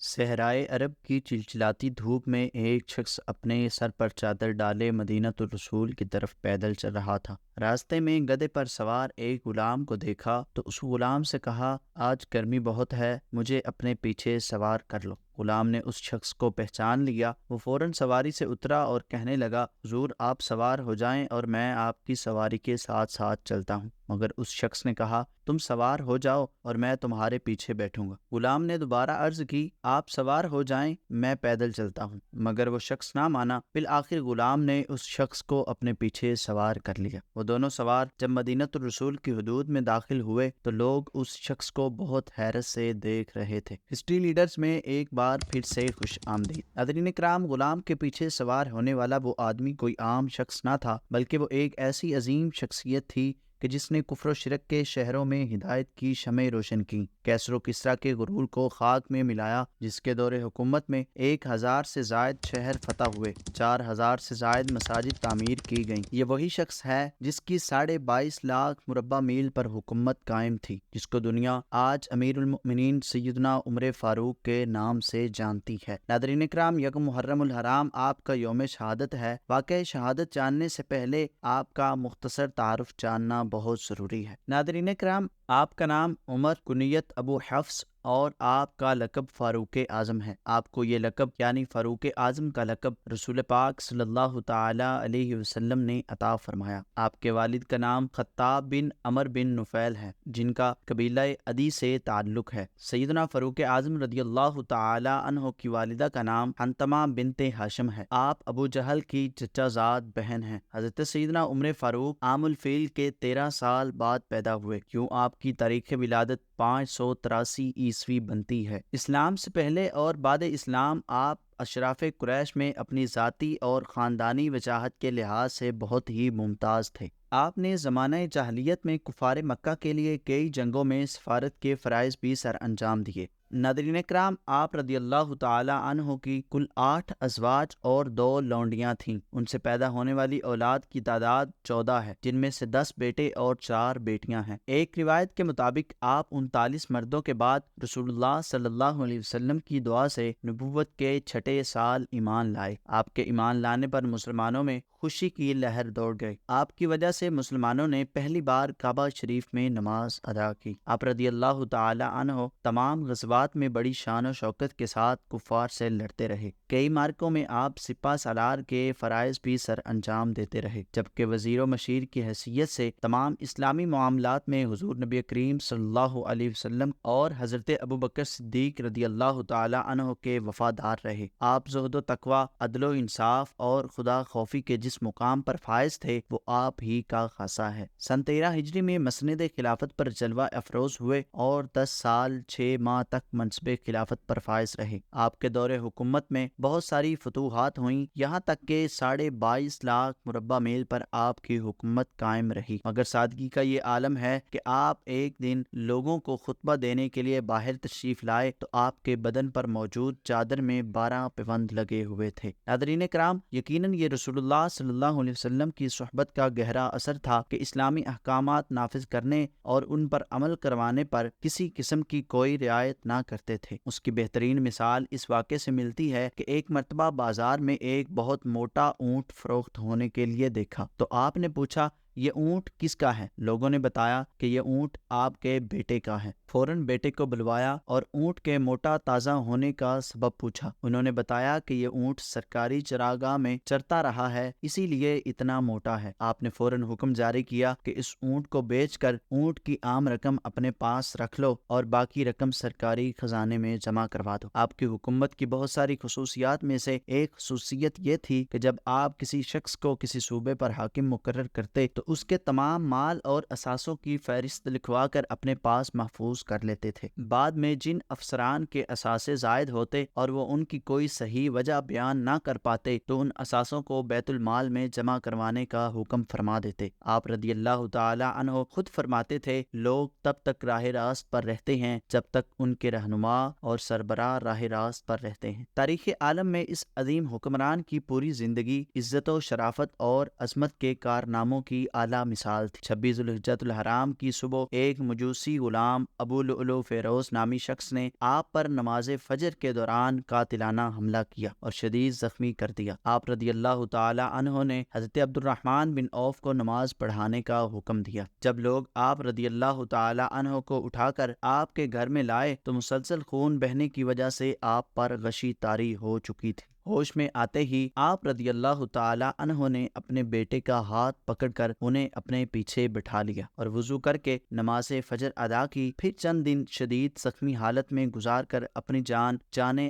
صحرائے عرب کی چلچلاتی دھوپ میں ایک شخص اپنے سر پر چادر ڈالے مدینۃ الرسول کی طرف پیدل چل رہا تھا۔ راستے میں گدھے پر سوار ایک غلام کو دیکھا تو اس غلام سے کہا، آج گرمی بہت ہے، مجھے اپنے پیچھے سوار کر لو۔ غلام نے اس شخص کو پہچان لیا، وہ فوراً سواری سے اترا اور کہنے لگا، حضور آپ سوار ہو جائیں اور میں آپ کی سواری کے ساتھ ساتھ چلتا ہوں۔ مگر اس شخص نے کہا، تم سوار ہو جاؤ اور میں تمہارے پیچھے بیٹھوں گا۔ غلام نے دوبارہ عرض کی، آپ سوار ہو جائیں، میں پیدل چلتا ہوں، مگر وہ شخص نہ مانا۔ بالآخر غلام نے اس شخص کو اپنے پیچھے سوار کر لیا۔ وہ دونوں سوار جب مدینۃ الرسول کی حدود میں داخل ہوئے تو لوگ اس شخص کو بہت حیرت سے دیکھ رہے تھے۔ ہسٹری لیڈرز میں ایک بار پھر سے خوش آمدید۔ ناظرین کرام، غلام کے پیچھے سوار ہونے والا وہ آدمی کوئی عام شخص نہ تھا، بلکہ وہ ایک ایسی عظیم شخصیت تھی کہ جس نے کفر و شرک کے شہروں میں ہدایت کی شمعیں روشن کی، کیسر و کسریٰ کے غرور کو خاک میں ملایا، جس کے دور حکومت میں 1000 سے زائد شہر فتح ہوئے، 4000 سے زائد مساجد تعمیر کی گئیں۔ یہ وہی شخص ہے جس کی 22.5 لاکھ مربع میل پر حکومت قائم تھی، جس کو دنیا آج امیر المؤمنین سیدنا عمر فاروق کے نام سے جانتی ہے۔ ناظرین کرام، یکم محرم الحرام آپ کا یوم شہادت ہے۔ واقعہ شہادت جاننے سے پہلے آپ کا مختصر تعارف جاننا بہت ضروری ہے۔ ناظرین کرام، آپ کا نام عمر، کنیت ابو حفص اور آپ کا لقب فاروق اعظم ہے۔ آپ کو یہ لقب یعنی فاروق اعظم کا لقب رسول پاک صلی اللہ تعالی علیہ وسلم نے عطا فرمایا۔ آپ کے والد کا نام خطاب بن عمر بن نفیل ہے، جن کا قبیلہ عدی سے تعلق ہے۔ سیدنا فاروق اعظم رضی اللہ تعالی عنہ کی والدہ کا نام حنتمہ بنت ہاشم ہے۔ آپ ابو جہل کی چچا زاد بہن ہیں۔ حضرت سیدنا عمر فاروق عام الفیل کے 13 سال بعد پیدا ہوئے، کیوں آپ کی تاریخ ولادت 583 عیسوی بنتی ہے۔ اسلام سے پہلے اور بعد اسلام آپ اشراف قریش میں اپنی ذاتی اور خاندانی وجاہت کے لحاظ سے بہت ہی ممتاز تھے۔ آپ نے زمانہ جاہلیت میں کفار مکہ کے لیے کئی جنگوں میں سفارت کے فرائض بھی سر انجام دیے۔ ناظرین کرام، آپ رضی اللہ تعالی عنہ کی کل 8 ازواج اور 2 لونڈیاں تھیں۔ ان سے پیدا ہونے والی اولاد کی تعداد 14 ہے، جن میں سے 10 بیٹے اور 4 بیٹیاں ہیں۔ ایک روایت کے مطابق آپ 39 مردوں کے بعد رسول اللہ صلی اللہ علیہ وسلم کی دعا سے نبوت کے 6 سال ایمان لائے۔ آپ کے ایمان لانے پر مسلمانوں میں خوشی کی لہر دوڑ گئی۔ آپ کی وجہ سے مسلمانوں نے پہلی بار کعبہ شریف میں نماز ادا کی۔ آپ رضی اللہ تعالی عنہ تمام غزوات میں بڑی شان و شوکت کے ساتھ کفار سے لڑتے رہے۔ کئی معرکوں میں آپ سپہ سالار کے فرائض بھی سر انجام دیتے رہے، جبکہ وزیر و مشیر کی حیثیت سے تمام اسلامی معاملات میں حضور نبی کریم صلی اللہ علیہ وسلم اور حضرت ابوبکر صدیق رضی اللہ تعالی عنہ کے وفادار رہے۔ آپ زہد و تقوی، عدل و انصاف اور خدا خوفی کے جس مقام پر فائز تھے وہ آپ ہی کا خاصہ ہے۔ سن 13 ہجری میں مسند خلافت پر جلوہ افروز ہوئے اور 10 سال 6 ماہ تک منصب خلافت پر فائز رہے۔ آپ کے دور حکومت میں بہت ساری فتوحات ہوئیں، یہاں تک کہ 22.5 لاکھ مربع میل پر آپ کی حکومت قائم رہی۔ مگر سادگی کا یہ عالم ہے کہ آپ ایک دن لوگوں کو خطبہ دینے کے لیے باہر تشریف لائے تو آپ کے بدن پر موجود چادر میں 12 پیوند لگے ہوئے تھے۔ ناظرین کرام، یقیناً یہ رسول اللہ صلی اللہ علیہ وسلم کی صحبت کا گہرا اثر تھا کہ اسلامی احکامات نافذ کرنے اور ان پر عمل کروانے پر کسی قسم کی کوئی رعایت نہ کرتے تھے۔ اس کی بہترین مثال اس واقعے سے ملتی ہے کہ ایک مرتبہ بازار میں ایک بہت موٹا اونٹ فروخت ہونے کے لیے دیکھا تو آپ نے پوچھا، یہ اونٹ کس کا ہے؟ لوگوں نے بتایا کہ یہ اونٹ آپ کے بیٹے کا ہے۔ فوراً بیٹے کو بلوایا اور اونٹ کے موٹا تازہ ہونے کا سبب پوچھا۔ انہوں نے بتایا کہ یہ اونٹ سرکاری چراگاہ میں چرتا رہا ہے، اسی لیے اتنا موٹا ہے۔ آپ نے فوراً حکم جاری کیا کہ اس اونٹ کو بیچ کر اونٹ کی عام رقم اپنے پاس رکھ لو اور باقی رقم سرکاری خزانے میں جمع کروا دو۔ آپ کی حکومت کی بہت ساری خصوصیات میں سے ایک خصوصیت یہ تھی کہ جب آپ کسی شخص کو کسی صوبے پر حاکم مقرر کرتے تو اس کے تمام مال اور اثاثوں کی فہرست لکھوا کر اپنے پاس محفوظ کر لیتے تھے۔ بعد میں جن افسران کے اثاثے زائد ہوتے اور وہ ان کی کوئی صحیح وجہ بیان نہ کر پاتے تو ان اثاثوں کو بیت المال میں جمع کروانے کا حکم فرما دیتے۔ آپ رضی اللہ تعالی عنہ خود فرماتے تھے، لوگ تب تک راہ راست پر رہتے ہیں جب تک ان کے رہنما اور سربراہ راہ راست پر رہتے ہیں۔ تاریخ عالم میں اس عظیم حکمران کی پوری زندگی عزت و شرافت اور عظمت کے کارناموں کی اعلیٰ مثال تھی۔ 26 ذوالحجۃ الحرام کی صبح ایک مجوسی غلام ابو لؤلؤ فیروز نامی شخص نے آپ پر نماز فجر کے دوران قاتلانہ حملہ کیا اور شدید زخمی کر دیا۔ آپ رضی اللہ تعالی عنہ نے حضرت عبد الرحمن بن عوف کو نماز پڑھانے کا حکم دیا۔ جب لوگ آپ رضی اللہ تعالی عنہ کو اٹھا کر آپ کے گھر میں لائے تو مسلسل خون بہنے کی وجہ سے آپ پر غشی طاری ہو چکی تھی۔ ہوش میں آتے ہی آپ رضی اللہ تعالی عنہ نے اپنے بیٹے کا ہاتھ پکڑ کر انہیں اپنے پیچھے بٹھا لیا اور وضو کر کے نماز فجر ادا کی۔ پھر چند دن شدید زخمی حالت میں گزار کر اپنی جان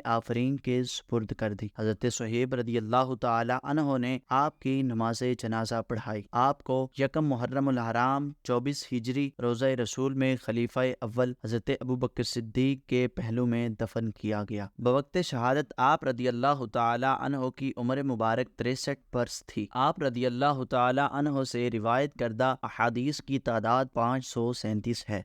آفرین کے سپرد کر دی۔ حضرت صہیب رضی اللہ تعالی عنہ نے آپ کی نماز جنازہ پڑھائی۔ آپ کو یکم محرم الحرام 24 ہجری روزہ رسول میں خلیفہ اول حضرت ابوبکر صدیق کے پہلو میں دفن کیا گیا۔ بوقت شہادت آپ رضی اللہ تعالی عنہ کی عمر مبارک 63 برس تھی۔ آپ رضی اللہ تعالی عنہ سے روایت کردہ احادیث کی تعداد 537 ہے۔